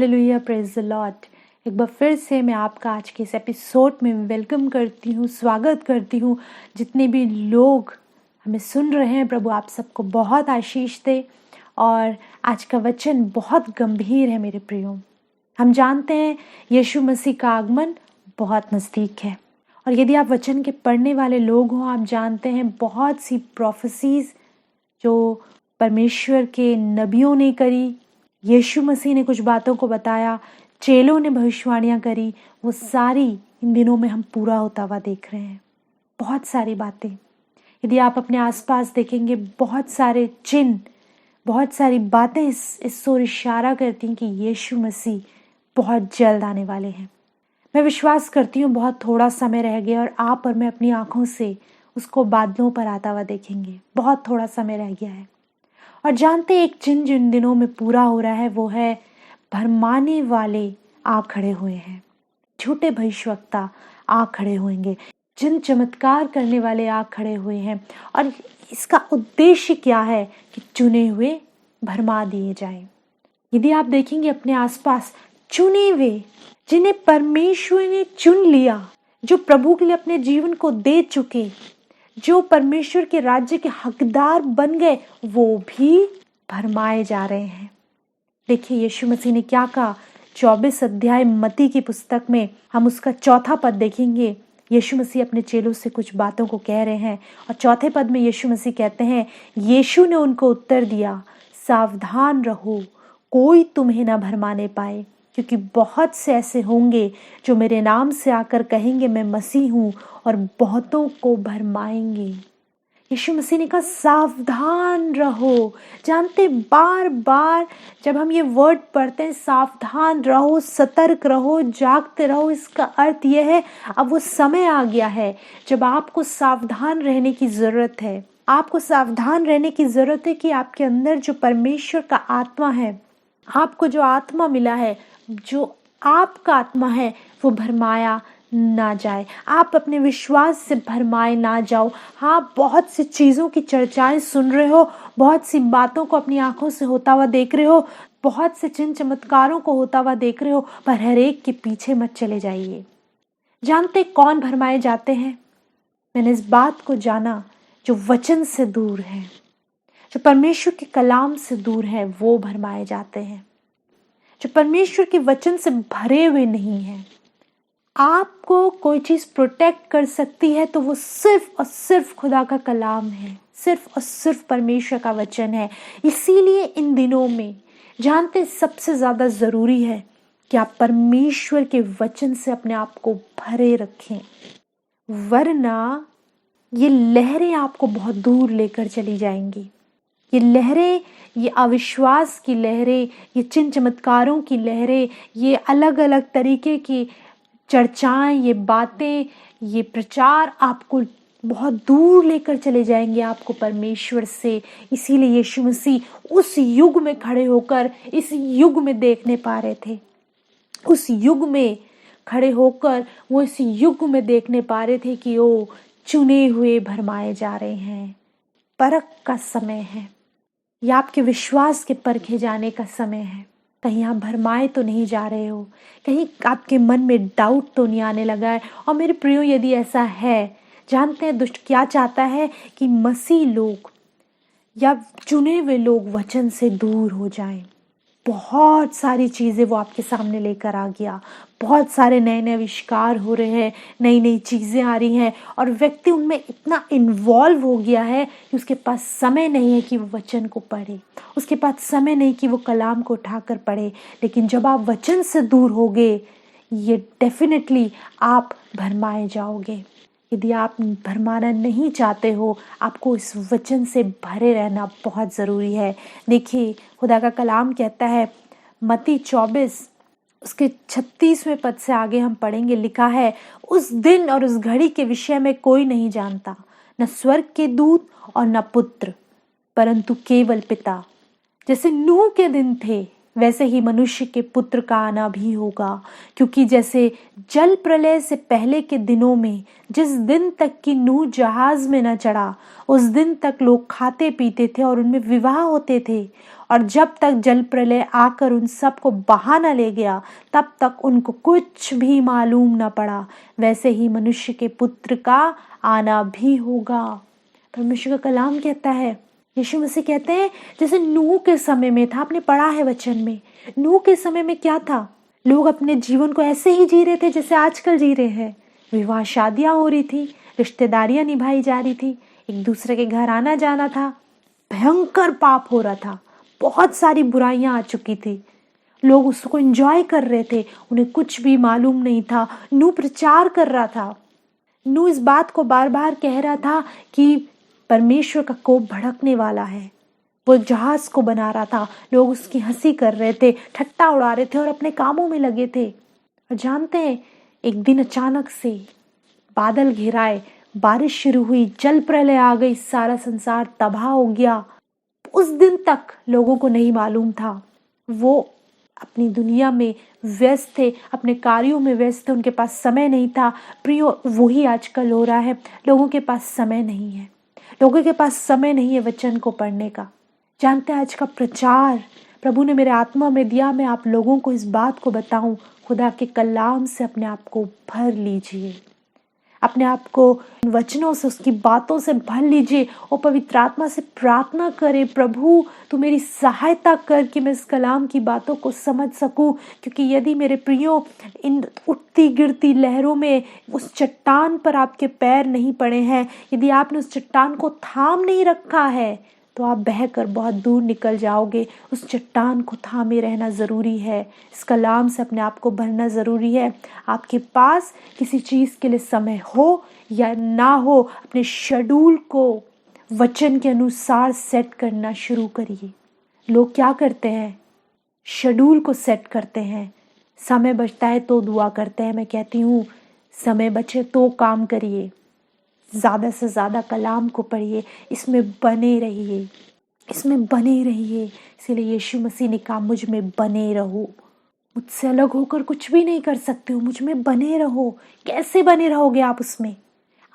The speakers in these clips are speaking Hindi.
Hallelujah, praise the Lord. एक बार फिर से मैं आपका आज के इस एपिसोड में वेलकम करती हूँ, स्वागत करती हूँ। जितने भी लोग हमें सुन रहे हैं, प्रभु आप सबको बहुत आशीष दे। और आज का वचन बहुत गंभीर है मेरे प्रियो। हम जानते हैं यीशु मसीह का आगमन बहुत नज़दीक है। और यदि आप वचन के पढ़ने वाले लोग हों, आप जानते हैं बहुत सी प्रोफेसीज जो परमेश्वर के नबियों ने करी, यीशु मसीह ने कुछ बातों को बताया, चेलों ने भविष्यवाणियां करी, वो सारी इन दिनों में हम पूरा होता हुआ देख रहे हैं। बहुत सारी बातें, यदि आप अपने आसपास देखेंगे, बहुत सारे चिन्ह, बहुत सारी बातें इस ओर इशारा करती हैं कि यीशु मसीह बहुत जल्द आने वाले हैं। मैं विश्वास करती हूँ बहुत थोड़ा समय रह गया और आप और मैं अपनी आंखों से उसको बादलों पर आता हुआ देखेंगे। बहुत थोड़ा समय रह गया है। और जानते एक चिन्ह जिन दिनों में पूरा हो रहा है वो है भरमाने वाले आ खड़े हुए हैं। झूठे भविष्यवक्ता आ खड़े होंगे, जिन चमत्कार करने वाले आ खड़े हुए हैं। और इसका उद्देश्य क्या है कि चुने हुए भरमा दिए जाएं। यदि आप देखेंगे अपने आसपास, चुने हुए जिन्हें परमेश्वर ने चुन लिया, जो प्रभु के लिए अपने जीवन को दे चुके, जो परमेश्वर के राज्य के हकदार बन गए, वो भी भरमाए जा रहे हैं। देखिए यीशु मसीह ने क्या कहा। 24 अध्याय मत्ती की पुस्तक में हम उसका 4था पद देखेंगे। यीशु मसीह अपने चेलों से कुछ बातों को कह रहे हैं और 4थे पद में यीशु मसीह कहते हैं, यीशु ने उनको उत्तर दिया, सावधान रहो, कोई तुम्हें ना भरमाने पाए, क्योंकि बहुत से ऐसे होंगे जो मेरे नाम से आकर कहेंगे मैं मसीह हूँ और बहुतों को भरमाएंगे। यीशु मसीह ने कहा सावधान रहो। जानते बार बार जब हम ये वर्ड पढ़ते हैं, सावधान रहो, सतर्क रहो, जागते रहो, इसका अर्थ यह है अब वो समय आ गया है जब आपको सावधान रहने की ज़रूरत है। आपको सावधान रहने की ज़रूरत है कि आपके अंदर जो परमेश्वर का आत्मा है, आपको जो आत्मा मिला है, जो आपका आत्मा है, वो भरमाया ना जाए। आप अपने विश्वास से भरमाए ना जाओ। हाँ, बहुत सी चीज़ों की चर्चाएं सुन रहे हो, बहुत सी बातों को अपनी आंखों से होता हुआ देख रहे हो, बहुत से चिन्ह चमत्कारों को होता हुआ देख रहे हो, पर हर एक के पीछे मत चले जाइए। जानते कौन भरमाए जाते हैं? मैंने इस बात को जाना, जो वचन से दूर है, जो परमेश्वर के कलाम से दूर है, वो भरमाए जाते हैं। जो परमेश्वर के वचन से भरे हुए नहीं है। आपको कोई चीज प्रोटेक्ट कर सकती है तो वो सिर्फ और सिर्फ खुदा का कलाम है, सिर्फ और सिर्फ परमेश्वर का वचन है। इसीलिए इन दिनों में जानते सबसे ज्यादा जरूरी है कि आप परमेश्वर के वचन से अपने आप को भरे रखें, वरना ये लहरें आपको बहुत दूर लेकर चली जाएंगी। ये लहरें, ये अविश्वास की लहरें, ये चिन्ह चमत्कारों की लहरें, ये अलग अलग तरीके की चर्चाएं, ये बातें, ये प्रचार आपको बहुत दूर लेकर चले जाएंगे आपको परमेश्वर से। इसीलिए यीशु मसीह उस युग में खड़े होकर इस युग में देखने पा रहे थे। उस युग में खड़े होकर वो इस युग में देखने पा रहे थे कि ओ चुने हुए भरमाए जा रहे हैं। परख का समय है, यह आपके विश्वास के परखे जाने का समय है। कहीं आप भरमाए तो नहीं जा रहे हो, कहीं आपके मन में डाउट तो नहीं आने लगा है। और मेरे प्रियो, यदि ऐसा है, जानते हैं दुष्ट क्या चाहता है कि मसीह लोग या चुने हुए लोग वचन से दूर हो जाएं। बहुत सारी चीज़ें वो आपके सामने लेकर आ गया, बहुत सारे नए नए आविष्कार हो रहे हैं, नई नई चीज़ें आ रही हैं और व्यक्ति उनमें इतना इन्वॉल्व हो गया है कि उसके पास समय नहीं है कि वो वचन को पढ़े, उसके पास समय नहीं कि वो कलाम को उठाकर पढ़े। लेकिन जब आप वचन से दूर होगे, ये डेफिनेटली आप भरमाए जाओगे। यदि आप भरमाना नहीं चाहते हो, आपको इस वचन से भरे रहना बहुत ज़रूरी है। देखिए खुदा का कलाम कहता है, मत्ती 24 उसके 36वें पद से आगे हम पढ़ेंगे, लिखा है, उस दिन और उस घड़ी के विषय में कोई नहीं जानता, न स्वर्ग के दूत और न पुत्र, परंतु केवल पिता। जैसे नूह के दिन थे, वैसे ही मनुष्य के पुत्र का आना भी होगा। क्योंकि जैसे जल प्रलय से पहले के दिनों में जिस दिन तक कि नूह जहाज में न चढ़ा, उस दिन तक लोग खाते पीते थे और उनमें विवाह होते थे, और जब तक जल प्रलय आकर उन सबको बहा न ले गया, तब तक उनको कुछ भी मालूम न पड़ा। वैसे ही मनुष्य के पुत्र का आना भी होगा। परमेश्वर का कलाम कहता है, यीशु मसीह कहते हैं, जैसे नूह के समय में था, आपने पढ़ा है वचन में, नूह के समय में क्या था? लोग अपने जीवन को ऐसे ही जी रहे थे जैसे आजकल जी रहे हैं। विवाह शादियां हो रही थी, रिश्तेदारियां निभाई जा रही थी, एक दूसरे के घर आना जाना था, भयंकर पाप हो रहा था, बहुत सारी बुराइयां आ चुकी थी, लोग उसको एंजॉय कर रहे थे, उन्हें कुछ भी मालूम नहीं था। नूह प्रचार कर रहा था, नूह इस बात को बार बार कह रहा था कि परमेश्वर का कोप भड़कने वाला है। वो जहाज को बना रहा था, लोग उसकी हंसी कर रहे थे, ठट्टा उड़ा रहे थे और अपने कामों में लगे थे। और जानते हैं, एक दिन अचानक से बादल घिराए, बारिश शुरू हुई, जल प्रलय आ गई, सारा संसार तबाह हो गया। उस दिन तक लोगों को नहीं मालूम था, वो अपनी दुनिया में व्यस्त थे, अपने कार्यों में व्यस्त थे, उनके पास समय नहीं था। प्रियो, वही आजकल हो रहा है, लोगों के पास समय नहीं है, लोगों के पास समय नहीं है वचन को पढ़ने का। जानते हैं, आज का प्रचार प्रभु ने मेरे आत्मा में दिया, मैं आप लोगों को इस बात को बताऊं, खुदा के कलाम से अपने आप को भर लीजिए, अपने आप को वचनों से, उसकी बातों से भर लीजिए और पवित्र आत्मा से प्रार्थना करें, प्रभु तू मेरी सहायता कर कि मैं इस कलाम की बातों को समझ सकूं। क्योंकि यदि मेरे प्रियो इन उठती गिरती लहरों में उस चट्टान पर आपके पैर नहीं पड़े हैं, यदि आपने उस चट्टान को थाम नहीं रखा है, तो आप बहकर बहुत दूर निकल जाओगे। उस चट्टान को थामे रहना ज़रूरी है, इस कलाम से अपने आप को भरना ज़रूरी है। आपके पास किसी चीज़ के लिए समय हो या ना हो, अपने शेड्यूल को वचन के अनुसार सेट करना शुरू करिए। लोग क्या करते हैं? शेड्यूल को सेट करते हैं, समय बचता है तो दुआ करते हैं। मैं कहती हूँ, समय बचे तो काम करिए, ज़्यादा से ज़्यादा कलाम को पढ़िए, इसमें बने रहिए, इसमें बने रहिए। इसीलिए यीशु मसीह ने कहा, मुझ में बने रहो, मुझसे अलग होकर कुछ भी नहीं कर सकते हो, मुझ में बने रहो। कैसे बने रहोगे आप उसमें?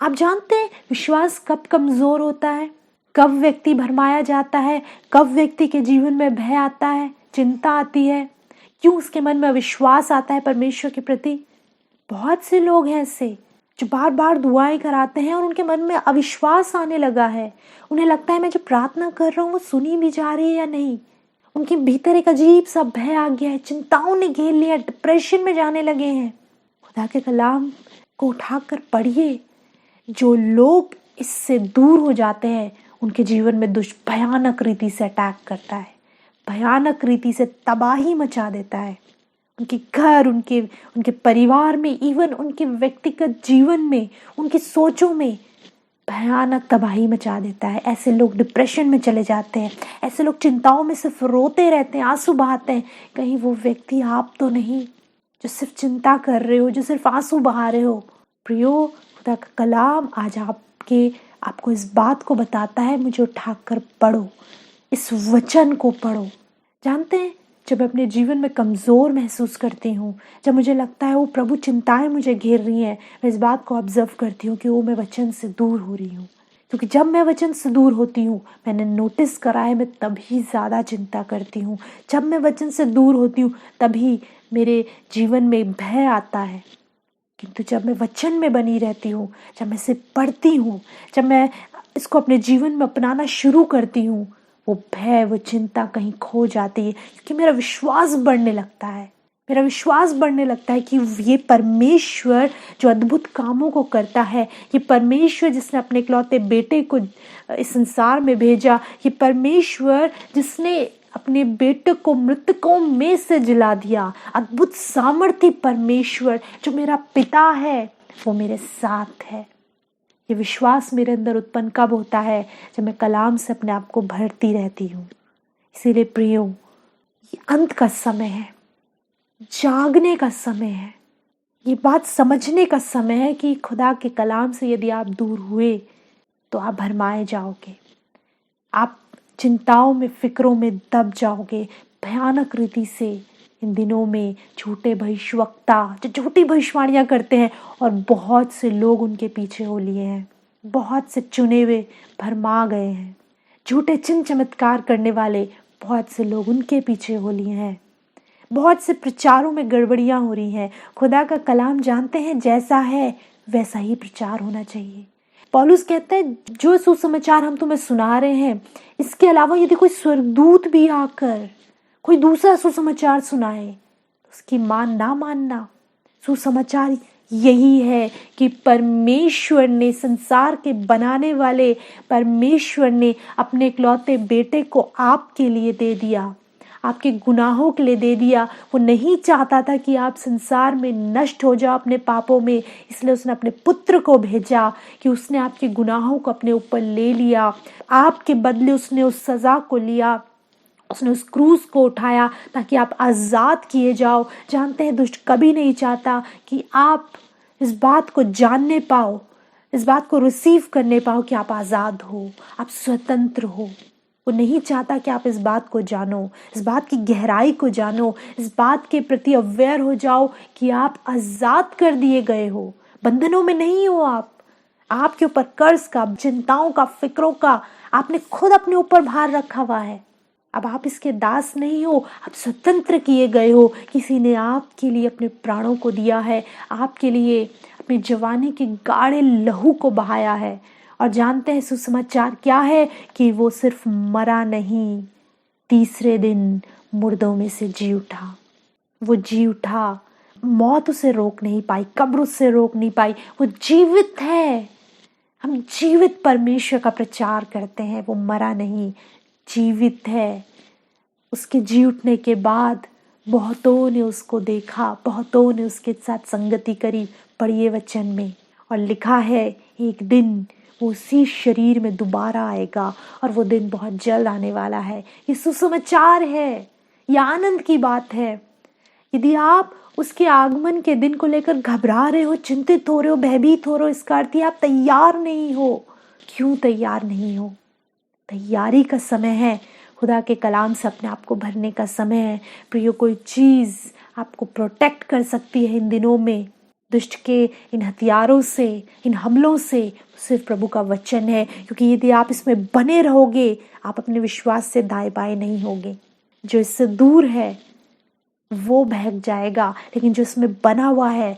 आप जानते हैं विश्वास कब कमज़ोर होता है, कब व्यक्ति भरमाया जाता है, कब व्यक्ति के जीवन में भय आता है, चिंता आती है, क्यों उसके मन में अविश्वास आता है परमेश्वर के प्रति। बहुत से लोग हैं ऐसे जो बार बार दुआएं कराते हैं और उनके मन में अविश्वास आने लगा है। उन्हें लगता है मैं जो प्रार्थना कर रहा हूँ वो सुनी भी जा रही है या नहीं। उनके भीतर एक अजीब सा भय आ गया है, चिंताओं ने घेर लिया, डिप्रेशन में जाने लगे हैं। खुदा के कलाम को उठाकर पढ़िए। जो लोग इससे दूर हो जाते हैं उनके जीवन में भयानक रीति से अटैक करता है, भयानक रीति से तबाही मचा देता है। उनके घर, उनके परिवार में, इवन उनके व्यक्तिगत जीवन में, उनकी सोचों में भयानक तबाही मचा देता है। ऐसे लोग डिप्रेशन में चले जाते हैं, ऐसे लोग चिंताओं में सिर्फ रोते रहते हैं, आंसू बहाते हैं। कहीं वो व्यक्ति आप तो नहीं जो सिर्फ चिंता कर रहे हो, जो सिर्फ आंसू बहा रहे हो। प्रियो, खुदा का कलाम आज आपको इस बात को बताता है, मुझे उठाकर पढ़ो, इस वचन को पढ़ो। जानते हैं, जब मैं अपने जीवन में कमज़ोर महसूस करती हूँ, जब मुझे लगता है वो प्रभु चिंताएं मुझे घेर रही हैं, मैं इस बात को ऑब्जर्व करती हूँ कि वो मैं वचन से दूर हो रही हूँ। क्योंकि जब मैं वचन से दूर होती हूँ, मैंने नोटिस करा है, मैं तभी ज़्यादा चिंता करती हूँ। जब मैं वचन से दूर होती हूँ तभी मेरे जीवन में भय आता है। किंतु जब मैं वचन में बनी रहती हूँ, जब मैं इसे पढ़ती हूँ, जब मैं इसको अपने जीवन में अपनाना शुरू करती हूँ, वो भय, वो चिंता कहीं खो जाती है। क्योंकि मेरा विश्वास बढ़ने लगता है, मेरा विश्वास बढ़ने लगता है कि ये परमेश्वर जो अद्भुत कामों को करता है, ये परमेश्वर जिसने अपने इकलौते बेटे को इस संसार में भेजा, ये परमेश्वर जिसने अपने बेटे को मृतकों में से जिला दिया, अद्भुत सामर्थ्य परमेश्वर जो मेरा पिता है, वो मेरे साथ है। ये विश्वास मेरे अंदर उत्पन्न कब होता है? जब मैं कलाम से अपने आप को भरती रहती हूँ। इसीलिए प्रियो, ये अंत का समय है, जागने का समय है, ये बात समझने का समय है कि खुदा के कलाम से यदि आप दूर हुए तो आप भरमाए जाओगे, आप चिंताओं में, फिक्रों में दब जाओगे, भयानक रीति से इन दिनों में झूठे भविष्यवक्ता जो झूठी भविष्यवाणियां करते हैं, और बहुत से लोग उनके पीछे हो लिए हैं। बहुत से चुने हुए भरमा गए हैं। झूठे चिन्ह चमत्कार करने वाले बहुत से लोग उनके पीछे हो लिए हैं। बहुत से प्रचारों में गड़बड़ियां हो रही हैं। खुदा का कलाम जानते हैं जैसा है वैसा ही प्रचार होना चाहिए। पौलुस कहते हैं जो सुसमाचार हम तुम्हें सुना रहे हैं, इसके अलावा यदि कोई स्वर्गदूत भी आकर कोई दूसरा सुसमाचार सुनाए तो उसकी ना मानना। सुसमाचार यही है कि परमेश्वर ने, संसार के बनाने वाले परमेश्वर ने अपने इकलौते बेटे को आपके लिए दे दिया, आपके गुनाहों के लिए दे दिया। वो नहीं चाहता था कि आप संसार में नष्ट हो जाओ अपने पापों में, इसलिए उसने अपने पुत्र को भेजा कि उसने आपके गुनाहों को अपने ऊपर ले लिया। आपके बदले उसने उस सज़ा को लिया, उसने उस क्रूस को उठाया ताकि आप आज़ाद किए जाओ। जानते हैं दुष्ट कभी नहीं चाहता कि आप इस बात को जानने पाओ, इस बात को रिसीव करने पाओ कि आप आज़ाद हो, आप स्वतंत्र हो। वो नहीं चाहता कि आप इस बात को जानो, इस बात की गहराई को जानो, इस बात के प्रति अवेयर हो जाओ कि आप आज़ाद कर दिए गए हो, बंधनों में नहीं हो। आपके ऊपर कर्ज का, चिंताओं का, फिक्रों का आपने खुद अपने ऊपर भार रखा हुआ है। अब आप इसके दास नहीं हो, आप स्वतंत्र किए गए हो। किसी ने आपके लिए अपने प्राणों को दिया है, आपके लिए अपनी जवानी के गाढ़े लहू को बहाया है। और जानते हैं सुसमाचार क्या है कि वो सिर्फ मरा नहीं, तीसरे दिन मुर्दों में से जी उठा। वो जी उठा, मौत उसे रोक नहीं पाई, कब्र उससे रोक नहीं पाई। वो जीवित है। हम जीवित परमेश्वर का प्रचार करते हैं। वो मरा नहीं, जीवित है। उसके जी उठने के बाद बहुतों ने उसको देखा, बहुतों ने उसके साथ संगति करी। पढ़िए वचन में, और लिखा है एक दिन वो उसी शरीर में दोबारा आएगा, और वो दिन बहुत जल्द आने वाला है। ये सुसमाचार है, ये आनंद की बात है। यदि आप उसके आगमन के दिन को लेकर घबरा रहे हो, चिंतित हो रहे हो, भयभीत हो रहे हो, इसका अर्थ आप तैयार नहीं हो। क्यों तैयार नहीं हो? तैयारी का समय है। खुदा के कलाम से अपने आप को भरने का समय है। प्रियो, कोई चीज़ आपको प्रोटेक्ट कर सकती है इन दिनों में दुष्ट के इन हथियारों से, इन हमलों से, सिर्फ प्रभु का वचन है। क्योंकि यदि आप इसमें बने रहोगे, आप अपने विश्वास से दाएं बाएं नहीं होगे। जो इससे दूर है वो बहक जाएगा, लेकिन जो इसमें बना हुआ है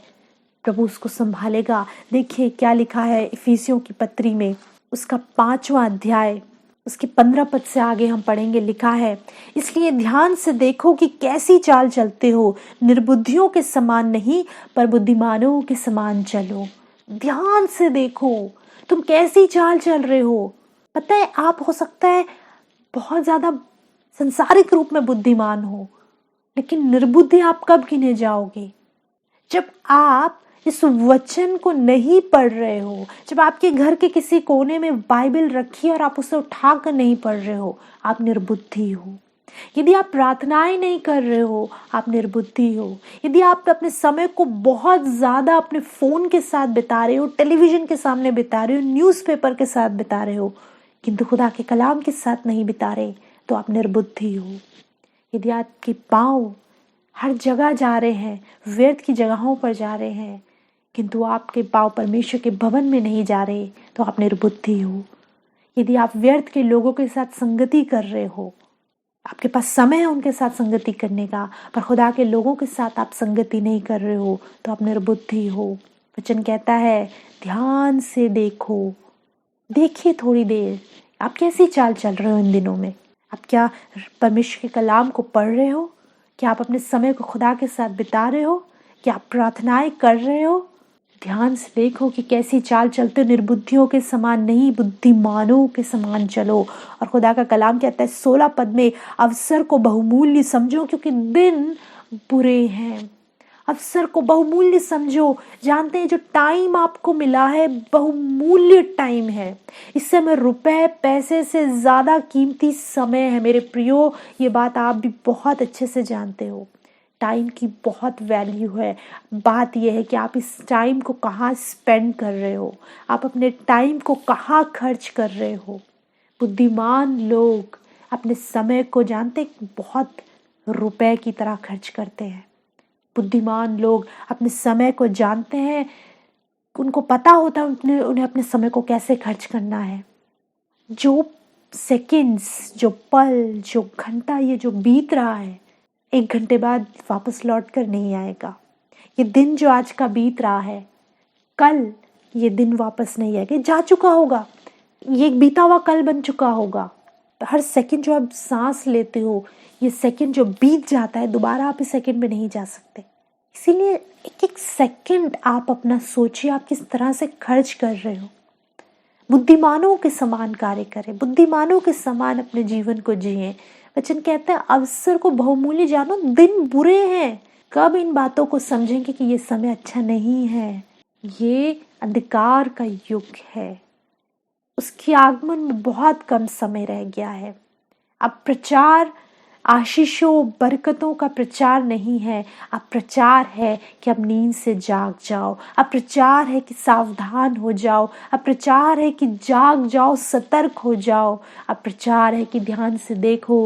प्रभु उसको संभालेगा। देखिए क्या लिखा है इफिसियों की पत्री में, उसका 5वां अध्याय, उसके 15 पद से आगे हम पढ़ेंगे। लिखा है, इसलिए ध्यान से देखो कि कैसी चाल चलते हो, निर्बुद्धियों के समान नहीं पर बुद्धिमानों के समान चलो। ध्यान से देखो तुम कैसी चाल चल रहे हो। पता है, आप हो सकता है बहुत ज्यादा संसारिक रूप में बुद्धिमान हो, लेकिन निर्बुद्धि आप कब गिने जाओगे? जब आप इस वचन को नहीं पढ़ रहे हो, जब आपके घर के किसी कोने में बाइबल रखी और आप उसे उठाकर नहीं पढ़ रहे हो, आप निर्बुद्धि हो। यदि आप प्रार्थनाएं नहीं कर रहे हो, आप निर्बुद्धि हो। यदि आप अपने समय को बहुत ज़्यादा अपने फ़ोन के साथ बिता रहे हो, टेलीविज़न के सामने बिता रहे हो, न्यूज़पेपर के साथ बिता रहे हो, किंतु खुदा के कलाम के साथ नहीं बिता रहे, तो आप निर्बुद्धि हो। यदि आपके पाँव हर जगह जा रहे हैं, व्यर्थ की जगहों पर जा रहे हैं, किंतु आपके पाँव परमेश्वर के भवन में नहीं जा रहे, तो आप निर्बुद्धि हो। यदि आप व्यर्थ के लोगों के साथ संगति कर रहे हो, आपके पास समय है उनके साथ संगति करने का, पर खुदा के लोगों के साथ आप संगति नहीं कर रहे हो, तो आप निर्बुद्धि हो। वचन कहता है ध्यान से देखो। देखिए थोड़ी देर आप कैसी चाल चल रहे हो इन दिनों में। आप क्या परमेश्वर के कलाम को पढ़ रहे हो? क्या आप अपने समय को खुदा के साथ बिता रहे हो? क्या आप प्रार्थनाएं कर रहे हो? ध्यान से देखो कि कैसी चाल चलते हो, निर्बुद्धियों के समान नहीं बुद्धिमानों के समान चलो। और खुदा का कलाम कहता है 16 पद में, अवसर को बहुमूल्य समझो क्योंकि दिन बुरे हैं। अवसर को बहुमूल्य समझो। जानते हैं जो टाइम आपको मिला है बहुमूल्य टाइम है। इस समय रुपए पैसे से ज़्यादा कीमती समय है मेरे प्रियो। ये बात आप भी बहुत अच्छे से जानते हो। टाइम की बहुत वैल्यू है। बात यह है कि आप इस टाइम को कहाँ स्पेंड कर रहे हो, आप अपने टाइम को कहाँ खर्च कर रहे हो। बुद्धिमान लोग अपने समय को जानते बहुत रुपए की तरह खर्च करते हैं। बुद्धिमान लोग अपने समय को जानते हैं, उनको पता होता है उन्हें अपने समय को कैसे खर्च करना है। जो सेकंड्स, जो पल, जो घंटा ये जो बीत रहा है, 1 घंटे बाद वापस लौट कर नहीं आएगा। ये दिन जो आज का बीत रहा है, कल ये दिन वापस नहीं आएगा, जा चुका होगा, ये एक बीता हुआ कल बन चुका होगा। हर सेकंड जो आप सांस लेते हो, ये सेकंड जो बीत जाता है, दोबारा आप इस सेकंड में नहीं जा सकते। इसीलिए एक एक सेकंड आप अपना सोचिए, आप किस तरह से खर्च कर रहे हो। बुद्धिमानों के समान कार्य करें, बुद्धिमानों के समान अपने जीवन को जिए। वचन कहते हैं अवसर को बहुमूल्य जानो, दिन बुरे हैं। कब इन बातों को समझेंगे कि ये समय अच्छा नहीं है, ये अंधकार का युग है, उसके आगमन में बहुत कम समय रह गया है। अब प्रचार आशीषों बरकतों का प्रचार नहीं है, अब प्रचार है कि अब नींद से जाग जाओ, अब प्रचार है कि सावधान हो जाओ, अब प्रचार है कि जाग जाओ, सतर्क हो जाओ, अब प्रचार है कि ध्यान से देखो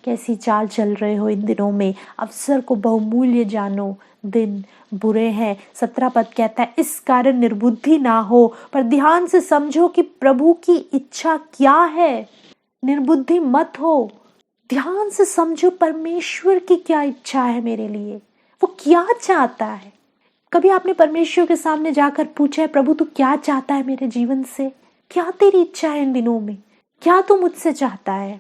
कैसी चाल चल रहे हो इन दिनों में। अवसर को बहुमूल्य जानो, दिन बुरे हैं। 17 पद कहता है इस कारण निर्बुद्धि ना हो, पर ध्यान से समझो कि प्रभु की इच्छा क्या है। निर्बुद्धि मत हो, ध्यान से समझो परमेश्वर की क्या इच्छा है मेरे लिए, वो क्या चाहता है। कभी आपने परमेश्वर के सामने जाकर पूछा है प्रभु तू क्या चाहता है मेरे जीवन से, क्या तेरी इच्छा है इन दिनों में, क्या तू मुझसे चाहता है।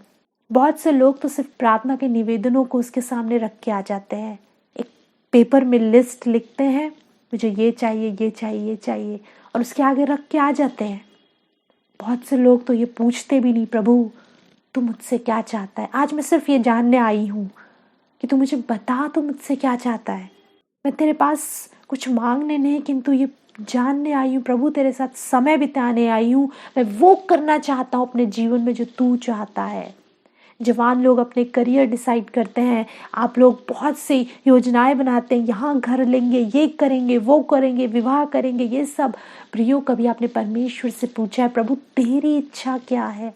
बहुत से लोग तो सिर्फ प्रार्थना के निवेदनों को उसके सामने रख के आ जाते हैं, एक पेपर में लिस्ट लिखते हैं मुझे ये चाहिए ये चाहिए ये चाहिए, और उसके आगे रख के आ जाते हैं। बहुत से लोग तो ये पूछते भी नहीं प्रभु तू मुझसे क्या चाहता है। आज मैं सिर्फ ये जानने आई हूँ कि तू मुझे बता तू मुझसे क्या चाहता है। मैं तेरे पास कुछ मांगने नहीं किंतु ये जानने आई हूँ प्रभु, तेरे साथ समय बिताने आई हूँ। मैं वो करना चाहता हूँ अपने जीवन में जो तू चाहता है। जवान लोग अपने करियर डिसाइड करते हैं, आप लोग बहुत सी योजनाएं बनाते हैं, यहाँ घर लेंगे, ये करेंगे, वो करेंगे, विवाह करेंगे, ये सब। प्रियो कभी आपने परमेश्वर से पूछा है प्रभु तेरी इच्छा क्या है।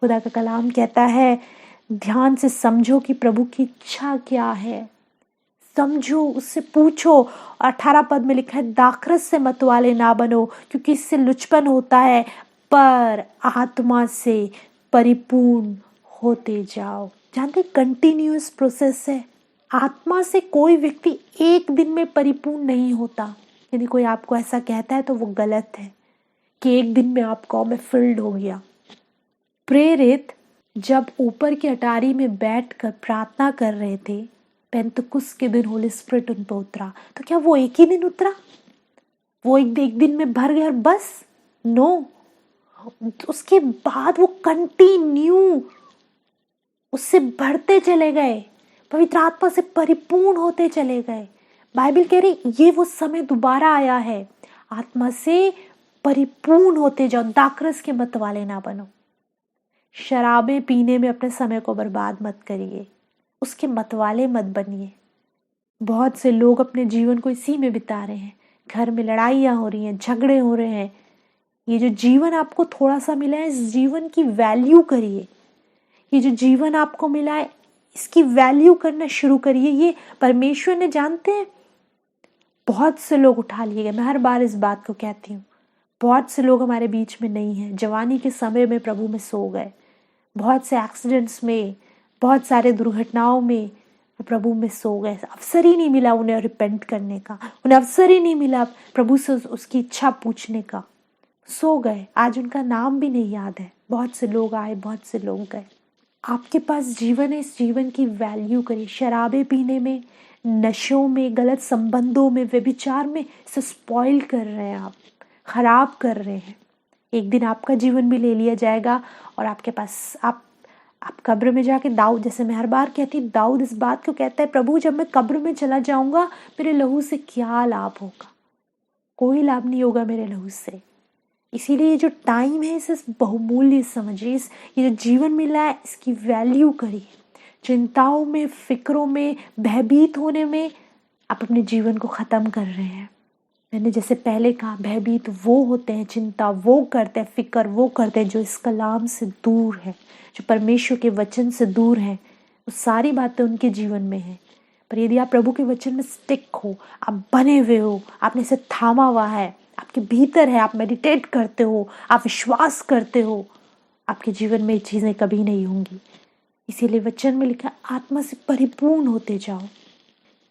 खुदा का कलाम कहता है ध्यान से समझो कि प्रभु की इच्छा क्या है, समझो, उससे पूछो। 18 पद में लिखा है दाखरस से मतवाले ना बनो क्योंकि इससे लुचपन होता है, पर आत्मा से परिपूर्ण होते जाओ। जानते कंटिन्यूअस प्रोसेस है। आत्मा से कोई व्यक्ति एक दिन में परिपूर्ण नहीं होता। यदि कोई आपको ऐसा कहता है तो वो गलत है कि एक दिन में आप कहो मैं फिल्ड हो गया। प्रेरित जब ऊपर की अटारी में बैठकर प्रार्थना कर रहे थे, पेंतकुस के दिन होली स्पिरिट उन पर उतरा, तो क्या वो एक ही दिन उतरा, वो एक दिन में भर गया और बस? नो, उसके बाद वो कंटिन्यू उससे बढ़ते चले गए, पवित्र आत्मा से परिपूर्ण होते चले गए। बाइबल कह रही ये वो समय दोबारा आया है, आत्मा से परिपूर्ण होते जाओ, दाखरस के मत वाले ना बनो। शराबे पीने में अपने समय को बर्बाद मत करिए, उसके मतवाले मत बनिए। बहुत से लोग अपने जीवन को इसी में बिता रहे हैं, घर में लड़ाइयाँ हो रही हैं, झगड़े हो रहे हैं। ये जो जीवन आपको थोड़ा सा मिला है, इस जीवन की वैल्यू करिए। ये जो जीवन आपको मिला है इसकी वैल्यू करना शुरू करिए। ये परमेश्वर ने, जानते हैं बहुत से लोग उठा लिए गए। मैं हर बार इस बात को कहती हूँ, बहुत से लोग हमारे बीच में नहीं हैं। जवानी के समय में प्रभु में सो गए, बहुत से एक्सीडेंट्स में, बहुत सारे दुर्घटनाओं में वो प्रभु में सो गए। अवसर ही नहीं मिला उन्हें रिपेंट करने का, उन्हें अवसर ही नहीं मिला प्रभु से उसकी इच्छा पूछने का, सो गए। आज उनका नाम भी नहीं याद है। बहुत से लोग आए, बहुत से लोग गए। आपके पास जीवन है, इस जीवन की वैल्यू करिए। शराबे पीने में, नशों में, गलत संबंधों में, व्यभिचार में इसे स्पॉइल कर रहे हैं, आप खराब कर रहे हैं। एक दिन आपका जीवन भी ले लिया जाएगा और आपके पास आप कब्र में जाके, दाऊद, जैसे मैं हर बार कहती, दाऊद इस बात को कहता है प्रभु जब मैं कब्र में चला जाऊंगा मेरे लहू से क्या लाभ होगा? कोई लाभ नहीं होगा मेरे लहू से। इसीलिए ये जो टाइम है इसे बहुमूल्य समझिए। ये जो जीवन मिला है इसकी वैल्यू करिए। चिंताओं में, फिक्रों में, भयभीत होने में आप अपने जीवन को ख़त्म कर रहे हैं। मैंने जैसे पहले कहा, भयभीत वो होते हैं, चिंता वो करते हैं, फिक्र वो करते हैं जो इस कलाम से दूर है, जो परमेश्वर के वचन से दूर है। वो सारी बातें उनके जीवन में हैं। पर यदि आप प्रभु के वचन में स्टिक हो, आप बने हुए हो, आपने इसे थामा हुआ है, आपके भीतर है, आप मेडिटेट करते हो, आप विश्वास करते हो, आपके जीवन में ये चीज़ें कभी नहीं होंगी। इसीलिए वचन में लिखा आत्मा से परिपूर्ण होते जाओ।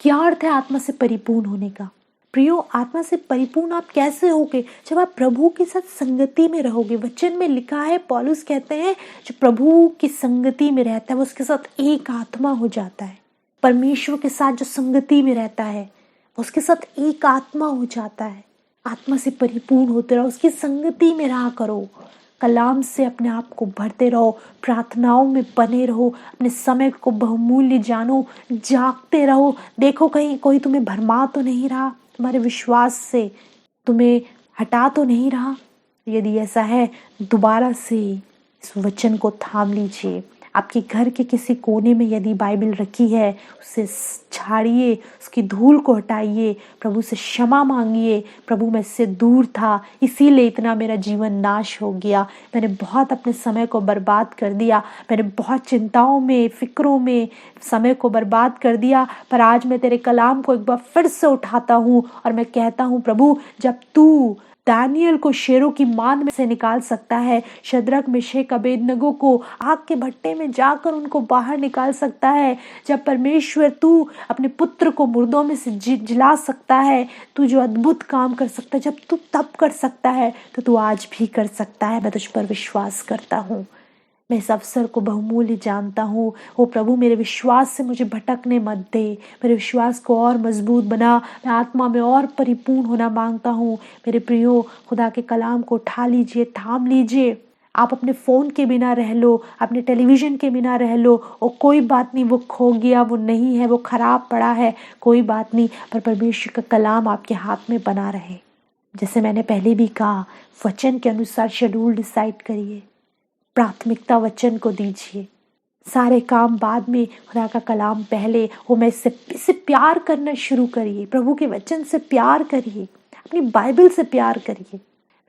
क्या अर्थ है आत्मा से परिपूर्ण होने का? प्रियो, आत्मा से परिपूर्ण आप कैसे होगे? जब आप प्रभु के साथ संगति में रहोगे। वचन में लिखा है, पौलुस कहते हैं जो प्रभु की संगति में रहता है वो उसके साथ एक आत्मा हो जाता है। परमेश्वर के साथ जो संगति में रहता है वो उसके साथ एक आत्मा हो जाता है। आत्मा से परिपूर्ण होते रहो, उसकी संगति में रहा करो, कलाम से अपने आप को भरते रहो, प्रार्थनाओं में बने रहो, अपने समय को बहुमूल्य जानो, जागते रहो। देखो कहीं कोई तुम्हें भरमा तो नहीं रहा, तुम्हारे विश्वास से तुम्हें हटा तो नहीं रहा। यदि ऐसा है दोबारा से इस वचन को थाम लीजिए। आपके घर के किसी कोने में यदि बाइबल रखी है उसे झाड़िए, उसकी धूल को हटाइए, प्रभु से क्षमा मांगिए। प्रभु मैं इससे दूर था, इसीलिए इतना मेरा जीवन नाश हो गया। मैंने बहुत अपने समय को बर्बाद कर दिया, मैंने बहुत चिंताओं में, फिक्रों में समय को बर्बाद कर दिया। पर आज मैं तेरे कलाम को एक बार फिर से उठाता हूँ और मैं कहता हूँ प्रभु, जब तू दानियल को शेरों की मान में से निकाल सकता है, शद्रक मेशक अबेदनगो को आग के भट्टे में जाकर उनको बाहर निकाल सकता है, जब परमेश्वर तू अपने पुत्र को मुर्दों में से जिला सकता है, तू जो अद्भुत काम कर सकता है, जब तू तब कर सकता है तो तू आज भी कर सकता है। मैं तुझ पर विश्वास करता हूँ, मैं इस अवसर को बहुमूल्य जानता हूँ। ओ प्रभु, मेरे विश्वास से मुझे भटकने मत दे, मेरे विश्वास को और मजबूत बना, मैं आत्मा में और परिपूर्ण होना मांगता हूँ। मेरे प्रियो, खुदा के कलाम को उठा लीजिए, थाम लीजिए। आप अपने फ़ोन के बिना रह लो, अपने टेलीविज़न के बिना रह लो, और कोई बात नहीं, वो खो गया, वो नहीं है, वो खराब पड़ा है, कोई बात नहीं, पर परमेश्वर का कलाम आपके हाथ में बना रहे। जैसे मैंने पहले भी कहा, वचन के अनुसार शेड्यूल डिसाइड करिए, प्राथमिकता वचन को दीजिए, सारे काम बाद में, खुदा का कलाम पहले हो। मैं इससे प्यार करना शुरू करिए, प्रभु के वचन से प्यार करिए, अपनी बाइबल से प्यार करिए।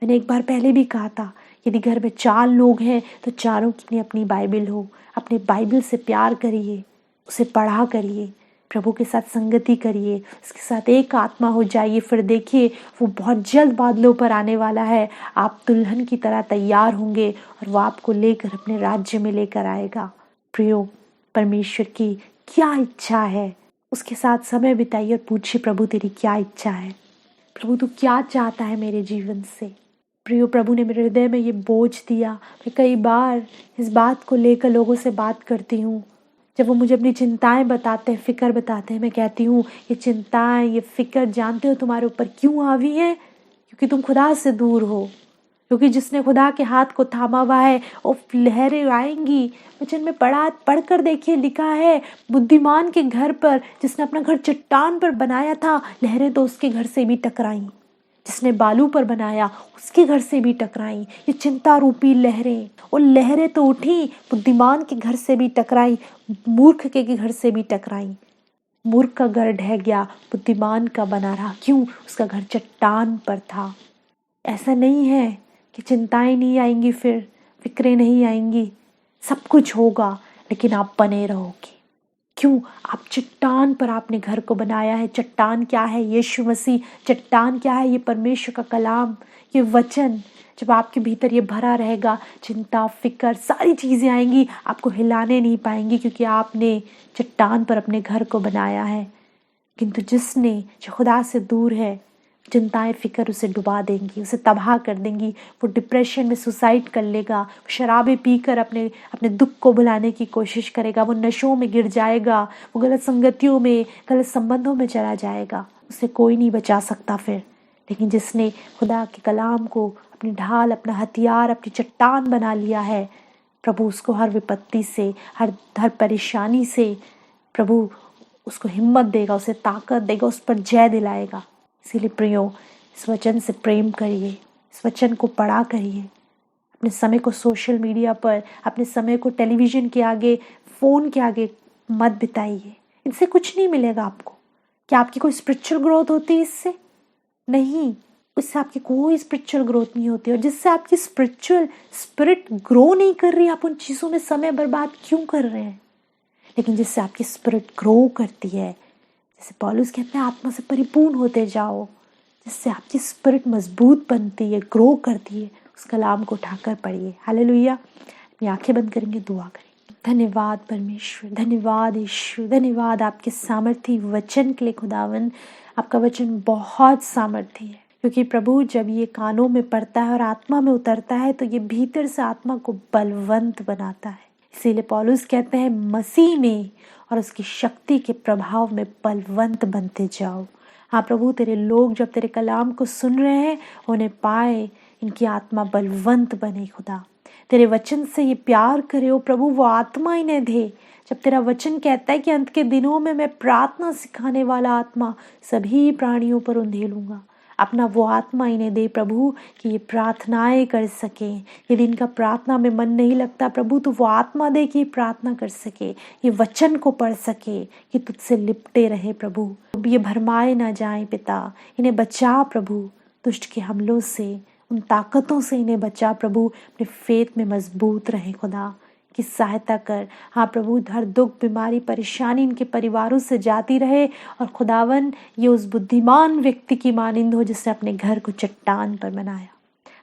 मैंने एक बार पहले भी कहा था, यदि घर में 4 लोग हैं तो चारों की अपनी बाइबल हो, अपनी बाइबल से प्यार करिए, उसे पढ़ा करिए, प्रभु के साथ संगति करिए, उसके साथ एक आत्मा हो जाइए। फिर देखिए वो बहुत जल्द बादलों पर आने वाला है, आप दुल्हन की तरह तैयार होंगे और वो आपको लेकर अपने राज्य में लेकर आएगा। प्रियो, परमेश्वर की क्या इच्छा है उसके साथ समय बिताइए और पूछिए, प्रभु तेरी क्या इच्छा है? प्रभु तू क्या चाहता है मेरे जीवन से? प्रियो, प्रभु ने मेरे हृदय में ये बोझ दिया। मैं कई बार इस बात को लेकर लोगों से बात करती हूँ, जब वो मुझे अपनी चिंताएं बताते हैं, फिक्र बताते हैं, मैं कहती हूँ ये चिंताएं, ये फिक्र जानते हो तुम्हारे ऊपर क्यों हावी है? क्योंकि तुम खुदा से दूर हो, क्योंकि जिसने खुदा के हाथ को थामा हुआ है वो लहरें आएंगी। वचन में पढ़कर देखिए, लिखा है बुद्धिमान के घर पर, जिसने अपना घर चट्टान पर बनाया था, लहरें तो उसके घर से भी टकराई। जिसने बालू पर बनाया उसके घर से भी टकराई। ये चिंता रूपी लहरें, और लहरें तो उठी, बुद्धिमान के घर से भी टकराई, मूर्ख के घर से भी टकराई। मूर्ख का घर ढह गया, बुद्धिमान का बना रहा। क्यों? उसका घर चट्टान पर था। ऐसा नहीं है कि चिंताएं नहीं आएंगी, फिर फिक्रें नहीं आएंगी, सब कुछ होगा, लेकिन आप बने रहोगे। क्यों? आप चट्टान पर आपने घर को बनाया है। चट्टान क्या है? यीशु मसीह। चट्टान क्या है? ये परमेश्वर का कलाम, ये वचन। जब आपके भीतर ये भरा रहेगा, चिंता, फिक्र, सारी चीज़ें आएंगी, आपको हिलाने नहीं पाएंगी, क्योंकि आपने चट्टान पर अपने घर को बनाया है। किंतु जो खुदा से दूर है, चिंताएं, फिक्र उसे डुबा देंगी, उसे तबाह कर देंगी। वो डिप्रेशन में सुसाइड कर लेगा, शराबें पीकर अपने अपने दुख को भुलाने की कोशिश करेगा, वो नशों में गिर जाएगा, वो गलत संगतियों में, गलत संबंधों में चला जाएगा। उसे कोई नहीं बचा सकता फिर। लेकिन जिसने खुदा के कलाम को अपनी ढाल, अपना हथियार, अपनी चट्टान बना लिया है, प्रभु उसको हर विपत्ति से, हर परेशानी से प्रभु उसको हिम्मत देगा, उसे ताकत देगा, उस पर जय दिलाएगा। इसीलिए प्रियो, इस वचन से प्रेम करिए, इस वचन को पढ़ा करिए। अपने समय को सोशल मीडिया पर, अपने समय को टेलीविज़न के आगे, फ़ोन के आगे मत बिताइए। इनसे कुछ नहीं मिलेगा आपको। क्या आपकी कोई स्पिरिचुअल ग्रोथ होती है इससे? नहीं, इससे आपकी कोई स्पिरिचुअल ग्रोथ नहीं होती। और जिससे आपकी स्पिरिट ग्रो नहीं कर रही, आप उन चीज़ों में समय बर्बाद क्यों कर रहे हैं? लेकिन जिससे आपकी स्पिरिट ग्रो करती है। जैसे पौलुस कहते हैं आत्मा से परिपूर्ण होते जाओ, जिससे आपकी स्पिरिट मजबूत बनती है, ग्रो करती है। उस कलाम को उठाकर पढ़िए। हालेलुया। अपनी आंखें बंद करेंगे, दुआ करेंगे। धन्यवाद परमेश्वर, धन्यवाद यीशु, धन्यवाद आपके सामर्थी वचन के लिए खुदावन। आपका वचन बहुत सामर्थी है, क्योंकि प्रभु जब ये कानों में पड़ता है और आत्मा में उतरता है तो ये भीतर से आत्मा को बलवंत बनाता है। इसीलिए पौलुस कहते हैं मसीह में और उसकी शक्ति के प्रभाव में बलवंत बनते जाओ। हाँ प्रभु, तेरे लोग जब तेरे कलाम को सुन रहे हैं उन्हें पाए, इनकी आत्मा बलवंत बने। खुदा तेरे वचन से ये प्यार करे ओ प्रभु, वो आत्मा इन्हें दे। जब तेरा वचन कहता है कि अंत के दिनों में मैं प्रार्थना सिखाने वाला आत्मा सभी प्राणियों पर उंधेलूंगा, अपना वो आत्मा इन्हें दे प्रभु कि ये प्रार्थनाएं कर सकें। यदि इनका प्रार्थना में मन नहीं लगता प्रभु, तो वो आत्मा दे कि ये प्रार्थना कर सके, ये वचन को पढ़ सके, कि तुझसे लिपटे रहे प्रभु। अब ये भरमाए ना जाए पिता, इन्हें बचा प्रभु दुष्ट के हमलों से, उन ताकतों से इन्हें बचा प्रभु। अपने फेथ में मजबूत रहे खुदा, की सहायता कर। हाँ प्रभु, हर दुख बीमारी परेशानी इनके परिवारों से जाती रहे, और खुदावन ये उस बुद्धिमान व्यक्ति की मानिंद हो जिसने अपने घर को चट्टान पर बनाया।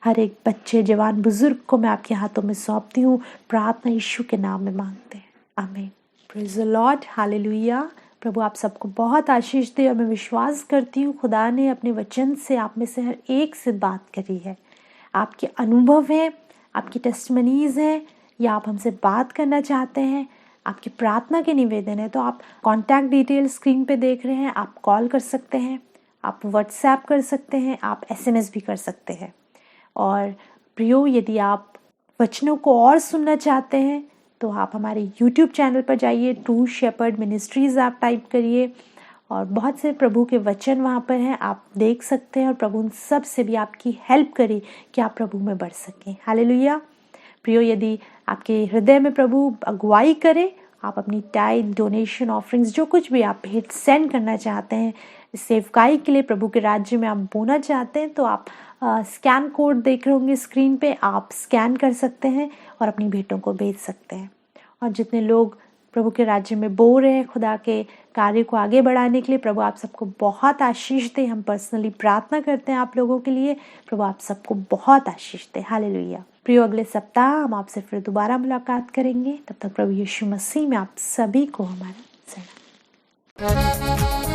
हर एक बच्चे जवान बुजुर्ग को मैं आपके हाथों में सौंपती हूँ। प्रार्थना यीशु के नाम में मांगते हैं, आमीन। Praise the Lord, hallelujah. प्रभु आप सबको बहुत आशीष दे, और मैं विश्वास करती हूँ खुदा ने अपने वचन से आप में से हर एक से बात करी है। आपके अनुभव हैं, आपकी टेस्टमनीज हैं, या आप हमसे बात करना चाहते हैं, आपकी प्रार्थना के निवेदन है, तो आप कॉन्टैक्ट डिटेल स्क्रीन पे देख रहे हैं। आप कॉल कर सकते हैं, आप व्हाट्सएप कर सकते हैं, आप SMS भी कर सकते हैं। और प्रियो, यदि आप वचनों को और सुनना चाहते हैं तो आप हमारे YouTube चैनल पर जाइए, ट्रू शेपर्ड मिनिस्ट्रीज आप टाइप करिए, और बहुत से प्रभु के वचन वहाँ पर हैं, आप देख सकते हैं। और प्रभु उन सब से भी आपकी हेल्प करे कि आप प्रभु में बढ़ सकें। हालेलुया। प्रियो, यदि आपके हृदय में प्रभु अगुवाई करे, आप अपनी टाइड, डोनेशन, ऑफरिंग्स, जो कुछ भी आप भेंट सेंड करना चाहते हैं सेवकाई के लिए, प्रभु के राज्य में आप बोना चाहते हैं, तो आप स्कैन कोड देख रहे होंगे स्क्रीन पे, आप स्कैन कर सकते हैं और अपनी भेंटों को भेज सकते हैं। और जितने लोग प्रभु के राज्य में बो रहे हैं खुदा के कार्य को आगे बढ़ाने के लिए, प्रभु आप सबको बहुत आशीष दे। हम पर्सनली प्रार्थना करते हैं आप लोगों के लिए। प्रभु आप सबको बहुत आशीष दे। हालेलुया। प्रियो, अगले सप्ताह हम आपसे फिर दोबारा मुलाकात करेंगे। तब तक प्रभु यीशु मसीह में आप सभी को हमारा सलाम।